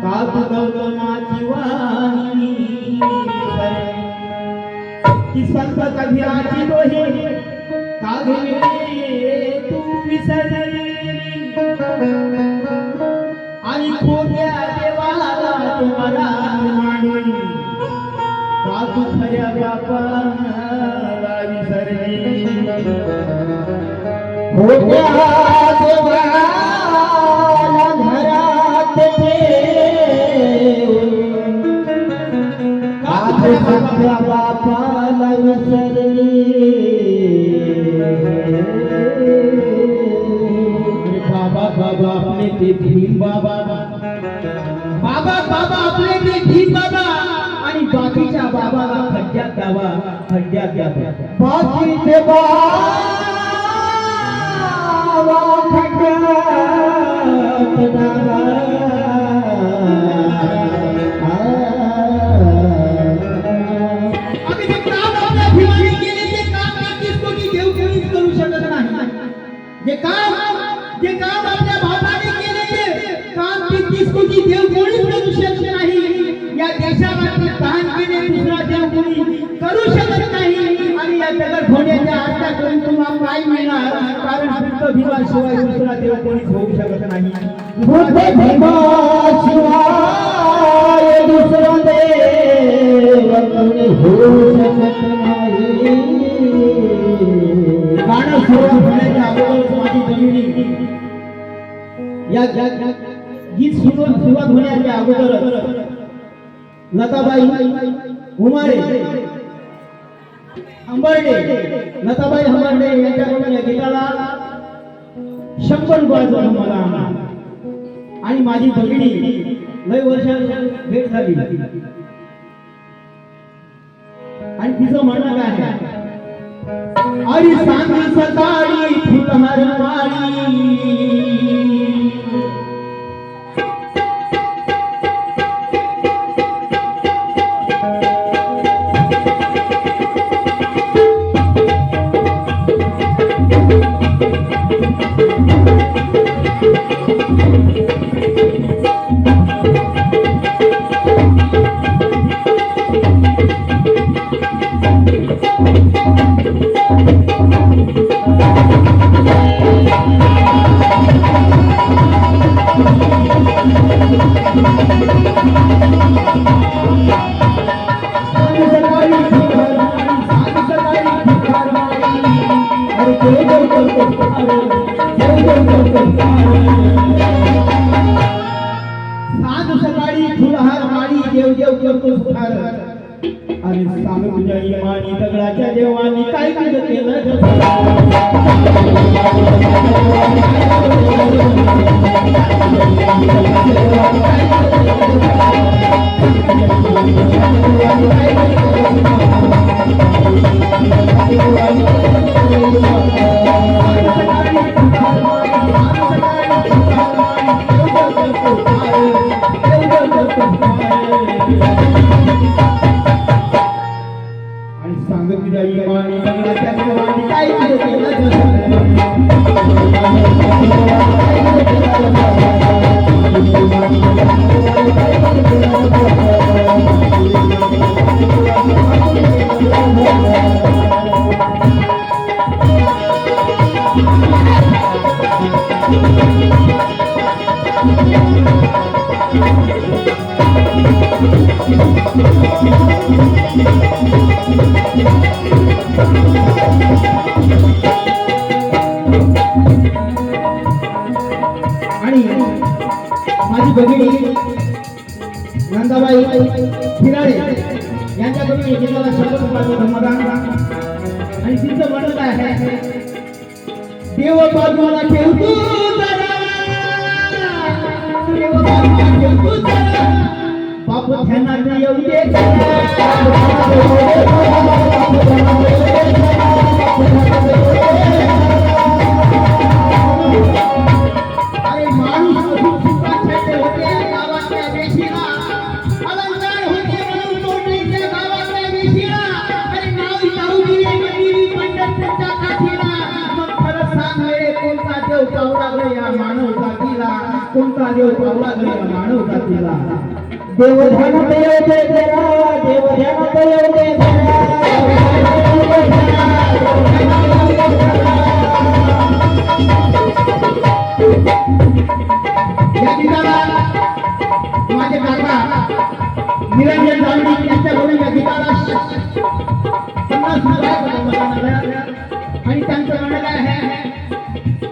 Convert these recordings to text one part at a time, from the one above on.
काकू गौतमाची वाणी की संत कबीराची दोहे कागवे तू विसरली आणि खोट्या देवाला तुम्हाला मांडून काकू खऱ्या बापाला विसरली खोट्या देवाला घरात खऱ्या बापाला विसरली बाबा बाबा आपले ते भीम बाबा बाबा बाबा आपले ते भीम बाबा आणि बाकीच्या बाबाला खड्ड्यात द्यावा खड्ड्यात द्यावा बाकीचे बाबा खड्ड्यात द्यावा जे काम आपल्या बापाने केले ते काम 33 कोटी देव कोणीच करू शकत नाही या देशावरती दान केले दुसरा देव कोणी करू शकत नाही आणि या जगत होण्याच्या आशा करून तुम्हाला काय मिळणार कारण बुद्ध भीमाशिवाय दुसरा देव कोणीच होऊ शकत नाही बुद्ध भीमाशिवाय दुसरा देव कोणी होऊ शकत नाही गाणं सुरू होण्याच्या अगोदर माझी जमिनी या गीत सुरुवात होण्याच्या अगोदर लताबाई उमारे हंबर्डे लताबाई हंबर्डे यांच्याकडून या गीताला 100 रुपयाचा मला आणि माझी भगिनी लय वर्षात भेट झाली आणि तिचं म्हणणं काय आहे अरे सांग सकाळी फुलहार माळी सकाळी फुलहार माळी देव देव करतो सुखार आणि सांग तुझ्या इमानी दगडाच्या देवानी काय तुझं केलं आणि सांग तुझ्या इमानी दगडाच्या देवानी काय तुझं आणि माझी भगिनी नंदाबाई फिराळे यांच्याकडून एकेकाला 100 रुपयाचं धर्मदान आणि तिचं म्हणत आहे देव बाजूला ठेवतो देव बाजूला ठेवतो बाप ध्यानात येऊ दे अरे माणूस सुखाचे होते गावाच्या वेशीला अलंकार होते म्हणून तोडलीच्या गावाच्या वेशीला अरे नाव जाऊ दिले मंदिरी पंढरपूरच्या काठीला मग खरं सांग रे कोणता देव पावला या मानव जातीला कोणता देव पावला गया मानव जातीला देव ध्यानात येते देवा देव ध्यानात येते या गीताला माझे काका निरंजन जावडी यांच्याकडून या गीताला 50 रुपये आणि त्यांचं म्हणणं काय आहे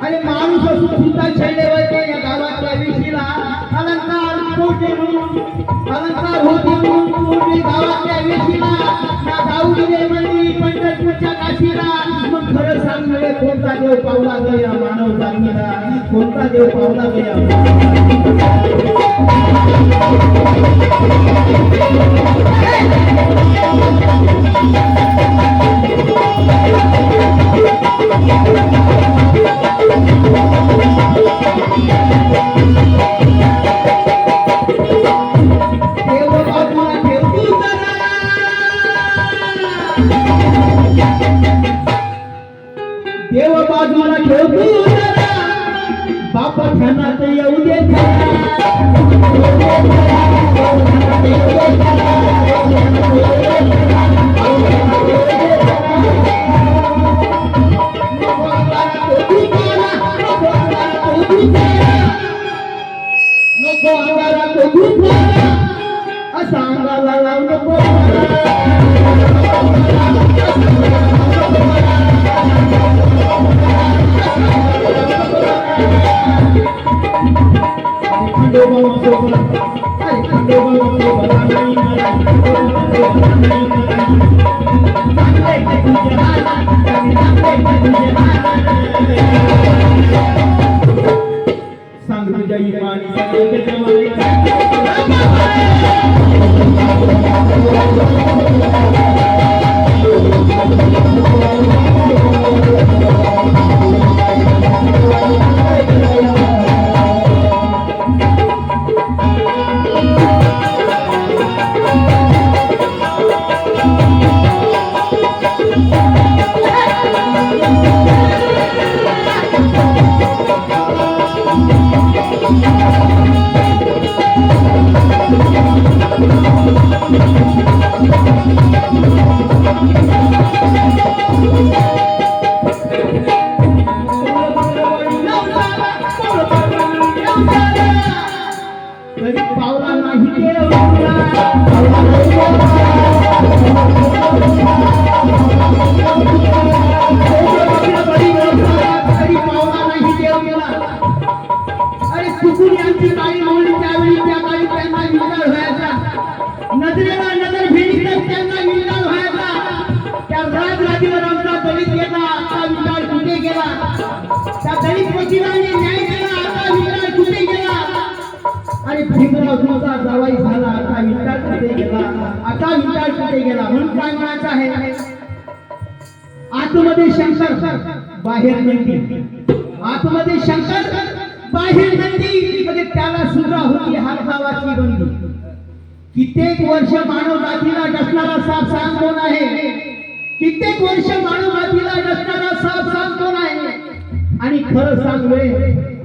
आणि माणूस असून सुद्धा छळले या गावातल्या विशीला अलंकार कोटे अलंकार होते म्हणून गावातल्या विशीला ना गावडीने मंदी पंढरपूरच्या काशीला मग खरं सांगणे कोणता देव पावला गया मानव जातीला कोणता देव पावला गया देव बाजूला ठेवू बाप ध्यानात येऊ दे नको अंगारा तो असा अंगाला लावू नको सांग तुझ्या इमानी पावला नाही अरे चुकून यांची काळी मावली त्यावेळी त्या काळी त्यांना विचार व्हायचा नजरेला नजर भेटत त्यांना विचार व्हायचा त्या राजराजीवर आमचा दलित गेला आता विचार कुठे गेला त्या दलित वकिलांनी न्याय केला आता विचार कुठे गेला आणि भीमराव तुमचा जावाई झाला आता विचार कुठे गेला आता विचार कुठे गेला म्हणून काय म्हणायचं आहे आतमध्ये शंकर बाहेर नंदी आतमध्ये शंकर बाहेर नंदी म्हणजे त्याला सुद्धा होती हातगावाची बंदी कित्येक वर्ष मानव जातीला डसणारा साप सांग कोण आहे कित्येक वर्ष मानव जातीला डसणारा साप सांग कोण आहे आणि खरं सांगवे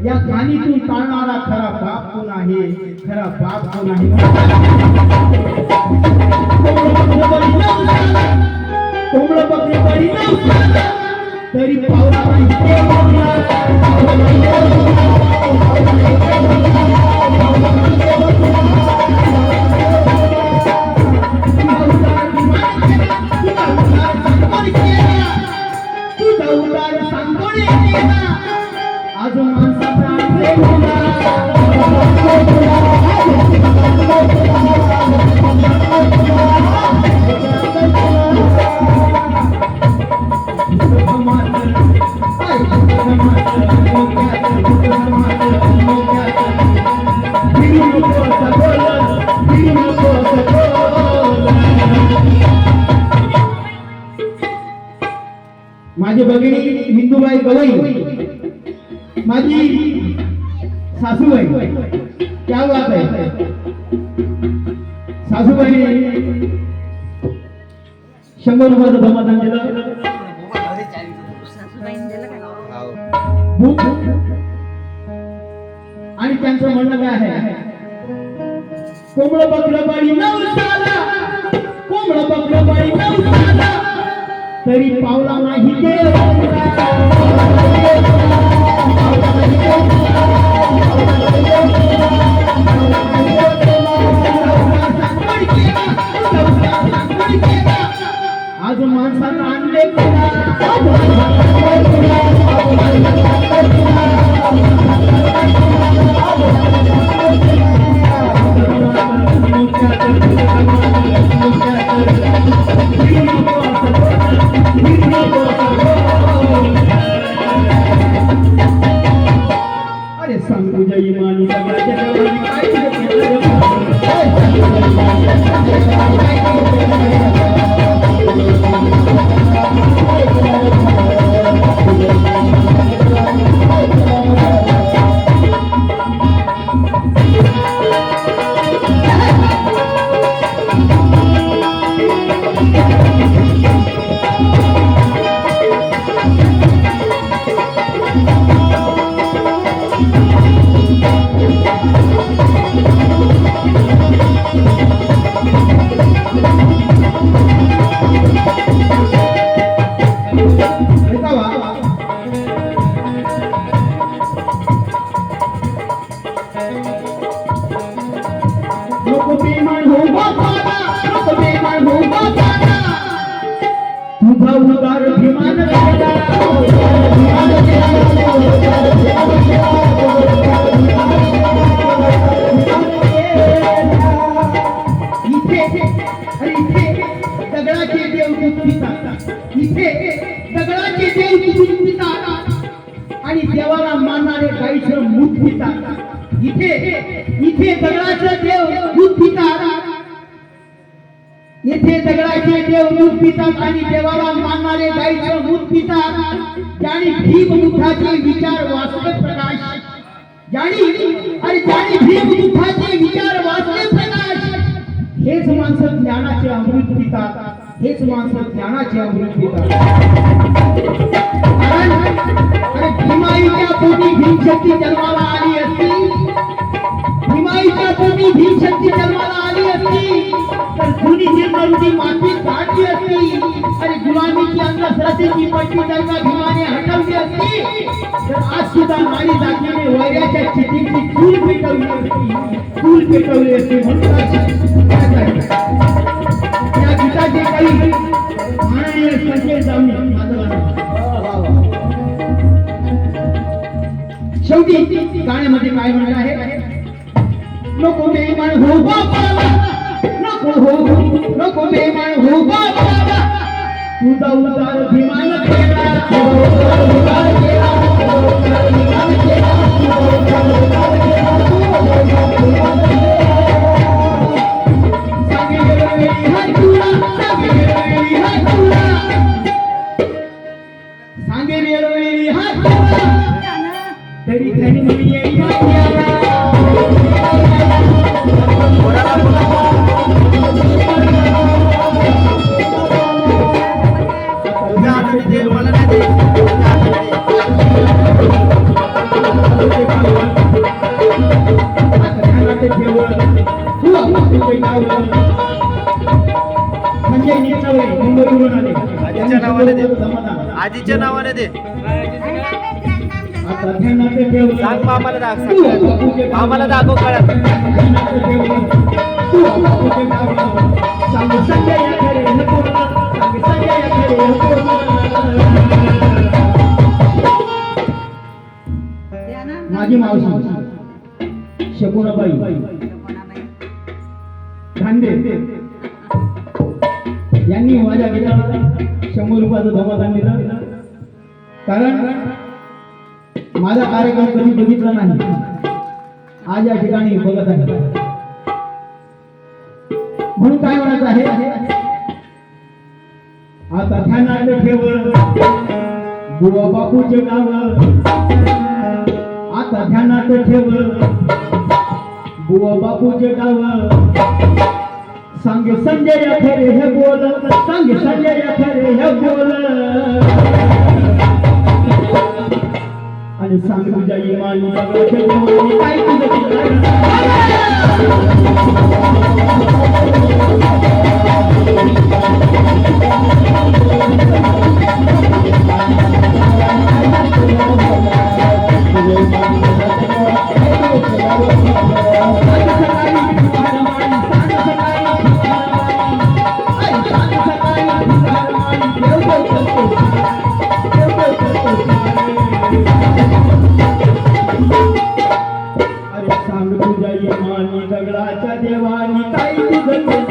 या खाणीतून टाळणारा खरा बाप कोण आहे खरा बाप कोण आहे कोंबड बकरी बळी तरी पावला तुझा उदार सांगोळे आज माणसाचा माझी भगिनी हिंदूबाई गवई माझी सासूबाई क्या बात आहे सासूबाई 100 रुपयाचं धमादान दिलं आणि त्यांचं म्हणणं काय आहे? कोंबडं बकरं बळी नवसाला, कोंबडं बकरं बळी नवसाला, तरी पावला नाही देवाला. आज माणसानं आणले अरे सांगू जय माणूस आणि देवाला मानणारे गाईचं मूत पितात. इथे दगडाचे देव दूध पितात. येथे दगडाचे देव दूध पितात आणि देवाला मानणारे गाईचं मूत पितात. ज्याने भीममुखाचे विचार वाचले प्रकाश, ज्याने भीममुखाचे विचार वाचले प्रकाश, हेच माणसं ज्ञानाचे अमृत पितात. हेच माणसं ज्ञानाचे अमृत पितात. अरे भीमाईच्या पोटी भीमशक्ती जन्माला आली असती, भीमाईच्या पोटी भीमशक्ती जन्माला आली असती तर जुनी निर्मलची माती काढली असती. अरे गुलामीची अंधश्रद्धेची पट्टी जर का भीमाने हटवली असती तर आज सुद्धा नारी जातीने वैऱ्याच्या चिठीची चूल पेटवली असती. म्हणून या गीताचे काही माननीय संजय जामी शेवटी गाण्यामध्ये काय म्हणत आहे? नको बेमान हो बाबा, नको बेमान हो बाबा, तुझा उदार भीमान केला, तरी घरी येई आजीच्या नावाने दे. सांग मामाला दाखव, मामाला दाखव कळत. माझी मावशी शकुनाबाई धांडे यांनी माझ्या गीताला 100 रुपयाचं धमादान दिलं. कारण माझा कार्यक्रम कधी बघितला नाही, आज या ठिकाणी बघत आहे. म्हणून काय म्हणत आहे? आता ध्यानात ठेव बुवा बापूचे नाव, आता ध्यानात ठेव बुवा बापूचे नाव. सांगे संजय खरे हे बोल, सांगे संजय खरे हे बोल. आणि सांग तुझ्या इमानी दगडाच्या देवानी काय तुझं अरे सांग तुझ्या इमानी दगडाच्या देवानी काय तुझं